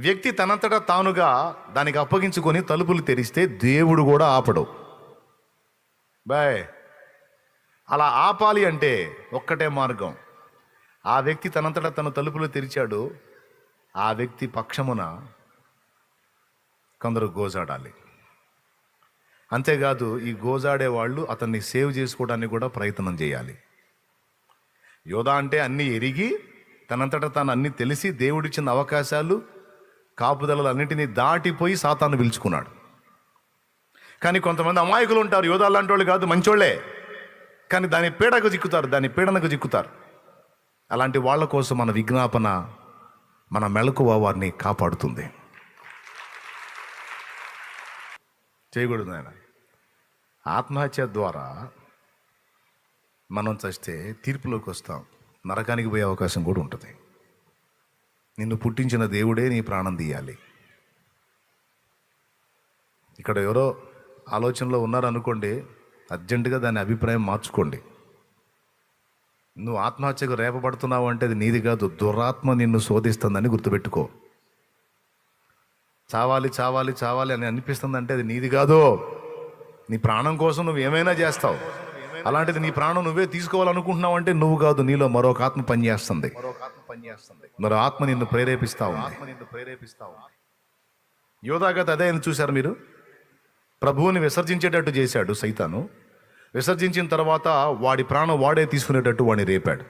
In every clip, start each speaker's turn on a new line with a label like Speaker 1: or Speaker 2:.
Speaker 1: వ్యక్తి తనంతటా తానుగా దానికి అప్పగించుకొని తలుపులు తెరిస్తే దేవుడు కూడా ఆపడు. బాయ్, అలా ఆపాలి అంటే ఒక్కటే మార్గం. ఆ వ్యక్తి తనంతటా తను తలుపులు తెరిచాడు, ఆ వ్యక్తి పక్షమున కొందరు గోజాడాలి. అంతేకాదు, ఈ గోజాడే వాళ్ళు అతన్ని సేవ్ చేసుకోవడానికి కూడా ప్రయత్నం చేయాలి. యోధా అంటే అన్నీ ఎరిగి తనంతటా తాను అన్నీ తెలిసి దేవుడిచ్చిన అవకాశాలు కాపుదలలు అన్నింటినీ దాటిపోయి సాతాను పిలుచుకున్నాడు. కానీ కొంతమంది అమాయకులు ఉంటారు, యోధా లాంటి వాళ్ళు కాదు, మంచోళ్లే, కానీ దాని పీడనకు చిక్కుతారు. అలాంటి వాళ్ళ కోసం మన విజ్ఞాపన, మన మెలకువ వారిని కాపాడుతుంది. చేయకూడదు ఆయన. ఆత్మహత్య ద్వారా మనం చస్తే తీర్పులోకి వస్తాం, నరకానికి పోయే అవకాశం కూడా ఉంటుంది. నిన్ను పుట్టించిన దేవుడే నీ ప్రాణం తీయాలి. ఇక్కడ ఎవరో ఆలోచనలో ఉన్నారనుకోండి, అర్జెంటుగా దాని అభిప్రాయం మార్చుకోండి. నువ్వు ఆత్మహత్యకు రేపబడుతున్నావు అంటే అది నీది కాదు, దురాత్మ నిన్ను శోధిస్తుందని గుర్తుపెట్టుకో. చావాలి చావాలి చావాలి అని అనిపిస్తుందంటే అది నీది కాదు, నీ ప్రాణం కోసం నువ్వు ఏమైనా చేస్తావు. అలాంటిది నీ ప్రాణం నువ్వే తీసుకోవాలనుకుంటున్నావు అంటే నువ్వు కాదు, నీలో మరొక ఆత్మ పనిచేస్తుంది. మరో ఆత్మ నిన్ను ప్రేరేపిస్తావు. యోధాగత అదే చూశారు మీరు. ప్రభువుని విసర్జించేటట్టు చేశాడు సైతాను. విసర్జించిన తర్వాత వాడి ప్రాణం వాడే తీసుకునేటట్టు వాడిని రేపాడు.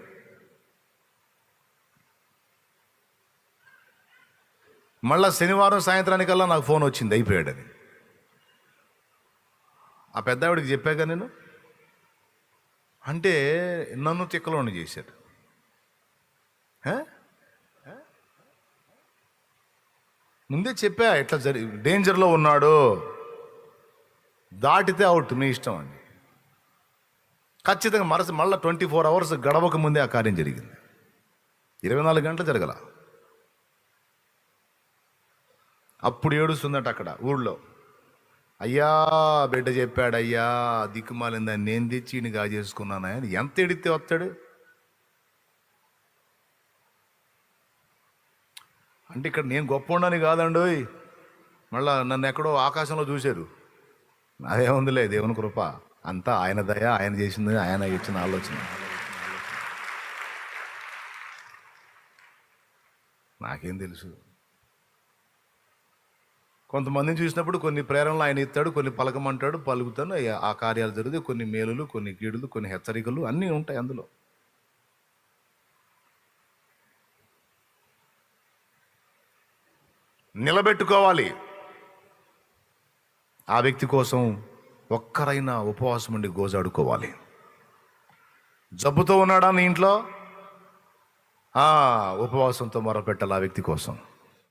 Speaker 1: మళ్ళా శనివారం సాయంత్రానికల్లా నాకు ఫోన్ వచ్చింది, అయిపోయాడని. ఆ పెద్ద ఆవిడికి చెప్పాగా నేను. అంటే నన్ను తిక్కలోని చేశాడు. ముందే చెప్పా, ఇట్లా డేంజర్లో ఉన్నాడు, దాటితే అవుట్, మీ ఇష్టం అని. ఖచ్చితంగా మళ్ళీ 24 hours గడవక ముందే ఆ కార్యం జరిగింది. 24 గంటలు జరగల. అప్పుడు ఏడుస్తుందట అక్కడ ఊళ్ళో. అయ్యా బిడ్డ చెప్పాడు, అయ్యా దిక్కుమాలిందని నేను తెచ్చి ఈయన గాజేసుకున్నాను. ఆయన ఎంత ఎడితే వస్తాడు అంటే ఇక్కడ నేను గొప్ప ఉండని కాదండి, మళ్ళా నన్ను ఎక్కడో ఆకాశంలో చూశారు. అదేముందిలే, దేవుని కృప అంతా ఆయన దయ, ఆయన చేసింది, ఆయన ఇచ్చిన ఆలోచన. నాకేం తెలుసు. కొంతమందిని చూసినప్పుడు కొన్ని ప్రేరణలు ఆయన ఇస్తాడు, కొన్ని పలకమంటాడు, పలుకుతాను, ఆ కార్యాలు జరుగుతాయి. కొన్ని మేలులు, కొన్ని కీడులు, కొన్ని హెచ్చరికలు అన్నీ ఉంటాయి అందులో. నిలబెట్టుకోవాలి. ఆ వ్యక్తి కోసం ఒక్కరైనా ఉపవాసం ఉండి గోజాడుకోవాలి. జబ్బుతో ఉన్నాడా నీ ఇంట్లో, ఉపవాసంతో మొరపెట్టాలి ఆ వ్యక్తి కోసం.